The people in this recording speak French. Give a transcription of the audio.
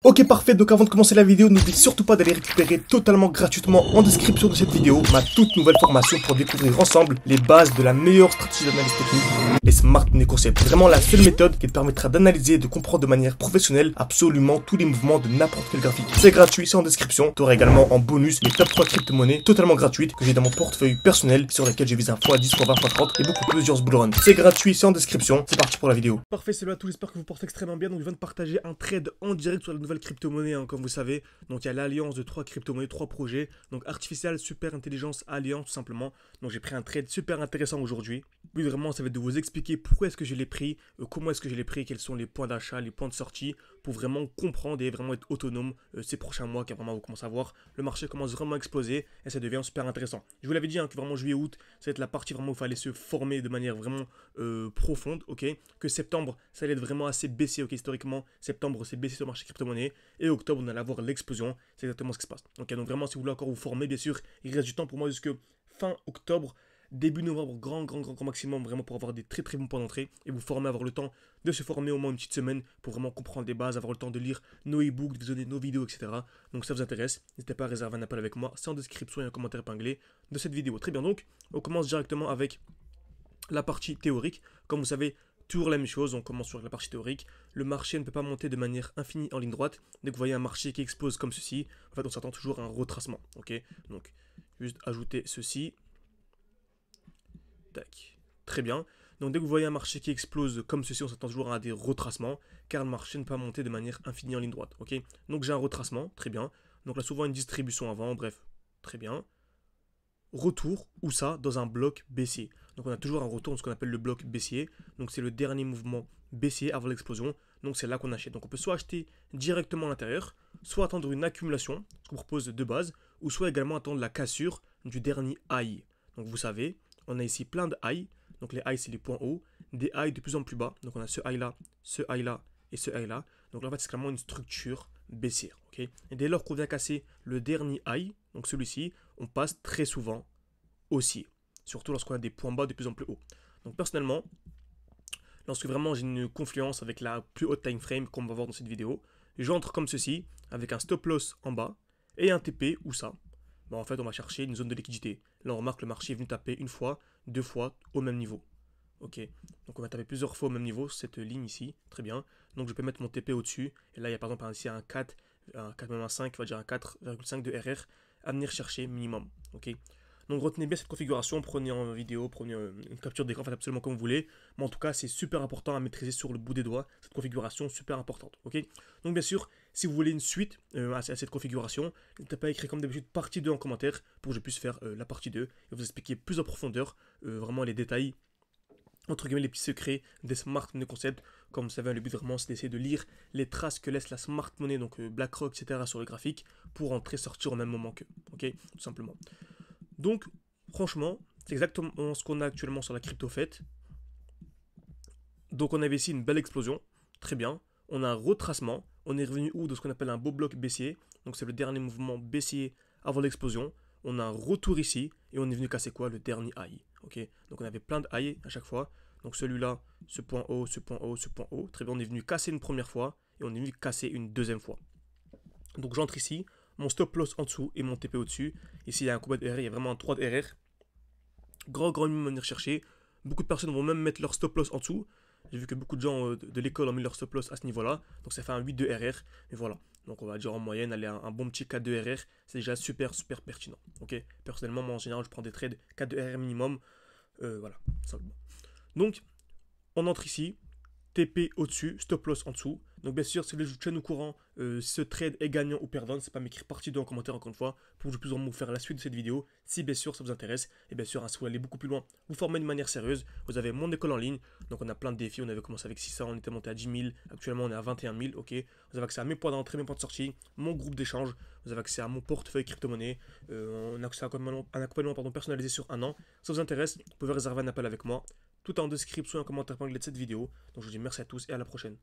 Ok parfait, donc avant de commencer la vidéo, n'oublie surtout pas d'aller récupérer totalement gratuitement en description de cette vidéo ma toute nouvelle formation pour découvrir ensemble les bases de la meilleure stratégie d'analyse technique, les Smart Money Concepts. Vraiment la seule méthode qui te permettra d'analyser et de comprendre de manière professionnelle absolument tous les mouvements de n'importe quel graphique. C'est gratuit, c'est en description. Tu auras également en bonus les top 3 crypto-monnaies totalement gratuites que j'ai dans mon portefeuille personnel sur lesquelles je vise un x10, x20, x30 et beaucoup plusieurs bull runs. C'est gratuit, c'est en description. C'est parti pour la vidéo. Parfait, salut à tous, j'espère que vous portez extrêmement bien. Donc je viens de partager un trade en direct sur la nouvelle crypto-monnaie, comme vous savez. Donc il y a l'alliance de 3 crypto-monnaies, 3 projets. Donc Artificial, Super Intelligence, Alliance tout simplement. Donc j'ai pris un trade super intéressant aujourd'hui. Oui, vraiment, ça va être de vous expliquer pourquoi est-ce que je l'ai pris, comment est-ce que je l'ai pris, quels sont les points d'achat, les points de sortie, pour vraiment comprendre et vraiment être autonome ces prochains mois, car vraiment vous commencez à voir, le marché commence vraiment à exploser et ça devient super intéressant. Je vous l'avais dit que vraiment juillet-août, ça va être la partie vraiment où il fallait se former de manière vraiment profonde, ok. Que septembre, ça allait être vraiment assez baissé, ok. Historiquement, septembre, c'est baissé sur le marché crypto-monnaie et octobre, on allait avoir l'explosion. C'est exactement ce qui se passe. Ok, donc vraiment, si vous voulez encore vous former, bien sûr, il reste du temps pour moi jusque fin octobre. Début novembre, grand maximum, vraiment pour avoir des très bons points d'entrée et vous former, avoir le temps de se former au moins une petite semaine pour vraiment comprendre les bases, avoir le temps de lire nos e-books, de visionner nos vidéos, etc. Donc ça vous intéresse, n'hésitez pas à réserver un appel avec moi, c'est en description et un commentaire épinglé de cette vidéo. Très bien, donc on commence directement avec la partie théorique. Comme vous savez, toujours la même chose, on commence sur la partie théorique. Le marché ne peut pas monter de manière infinie en ligne droite. Dès que vous voyez un marché qui explose comme ceci, en fait on s'attend toujours à un retracement. Ok, donc juste ajouter ceci. Tac. Très bien. Donc dès que vous voyez un marché qui explose comme ceci, on s'attend toujours à des retracements, car le marché ne peut pas monter de manière infinie en ligne droite. Ok. Donc j'ai un retracement, très bien. Donc là souvent une distribution avant, bref, très bien. Retour, où ça? Dans un bloc baissier. Donc on a toujours un retour dans ce qu'on appelle le bloc baissier. Donc c'est le dernier mouvement baissier avant l'explosion. Donc c'est là qu'on achète. Donc on peut soit acheter directement à l'intérieur, soit attendre une accumulation, ce qu'on propose de base, ou soit également attendre la cassure du dernier high. Donc vous savez, on a ici plein de highs. Donc les highs, c'est les points hauts. Des highs de plus en plus bas. Donc on a ce high là, ce high là et ce high là. Donc là, en fait, c'est clairement une structure baissière. Okay, et dès lors qu'on vient casser le dernier high, donc celui-ci, on passe très souvent haussier. Surtout lorsqu'on a des points bas de plus en plus hauts. Donc personnellement, lorsque vraiment j'ai une confluence avec la plus haute time frame qu'on va voir dans cette vidéo, j'entre comme ceci, avec un stop loss en bas et un TP ou ça. Bon, en fait, on va chercher une zone de liquidité. Là, on remarque que le marché est venu taper une fois, deux fois au même niveau. Ok, donc on va taper plusieurs fois au même niveau, cette ligne ici, très bien. Donc je peux mettre mon TP au-dessus. Et là, il y a par exemple ici un 4, même un 5, on va dire un 4,5 de RR à venir chercher minimum. Ok. Donc retenez bien cette configuration, prenez en vidéo, prenez une capture d'écran, faites absolument comme vous voulez. Mais en tout cas, c'est super important à maîtriser sur le bout des doigts, cette configuration super importante. Ok. Donc bien sûr, si vous voulez une suite à cette configuration, n'hésitez pas à écrire comme d'habitude partie 2 en commentaire pour que je puisse faire la partie 2 et vous expliquer plus en profondeur vraiment les détails, entre guillemets les petits secrets des Smart Money Concepts. Comme vous savez, le but vraiment c'est d'essayer de lire les traces que laisse la Smart Money, donc BlackRock, etc. sur le graphique pour entrer, sortir au même moment qu'eux. Ok, tout simplement. Donc, franchement, c'est exactement ce qu'on a actuellement sur la crypto fête. Donc, on avait ici une belle explosion. Très bien. On a un retracement. On est revenu où de ce qu'on appelle un beau bloc baissier. Donc, c'est le dernier mouvement baissier avant l'explosion. On a un retour ici. Et on est venu casser quoi? Le dernier high. Ok. Donc, on avait plein de highs à chaque fois. Donc, celui-là, ce point haut, ce point haut, ce point haut. Très bien. On est venu casser une première fois. Et on est venu casser une deuxième fois. Donc, j'entre ici. Mon stop loss en dessous et mon TP au-dessus. Ici, il y a un combat de RR, il y a vraiment un 3 de RR. Grand minimum à venir chercher. Beaucoup de personnes vont même mettre leur stop loss en dessous. J'ai vu que beaucoup de gens de l'école ont mis leur stop loss à ce niveau-là. Donc ça fait un 8 de RR. Et voilà. Donc on va dire en moyenne, aller un bon petit 4 de RR. C'est déjà super pertinent. Ok. Personnellement, moi en général, je prends des trades 4 de RR minimum. Voilà. Simplement. Donc, on entre ici. TP au-dessus, stop loss en dessous. Donc bien sûr, si vous voulez que je vous tienne au courant, ce trade est gagnant ou perdant, c'est pas m'écrire partie 2 en commentaire encore une fois, pour que je puisse vraiment vous faire la suite de cette vidéo, si bien sûr ça vous intéresse. Et bien sûr, si vous voulez aller beaucoup plus loin, vous former de manière sérieuse, vous avez mon école en ligne, donc on a plein de défis, on avait commencé avec 600, on était monté à 10 000, actuellement on est à 21 000, ok. Vous avez accès à mes points d'entrée, mes points de sortie, mon groupe d'échange, vous avez accès à mon portefeuille crypto-monnaie, on a accès à un accompagnement personnalisé sur un an. Ça vous intéresse, vous pouvez réserver un appel avec moi. Tout est en description et en commentaire épinglé de cette vidéo. Donc je vous dis merci à tous et à la prochaine.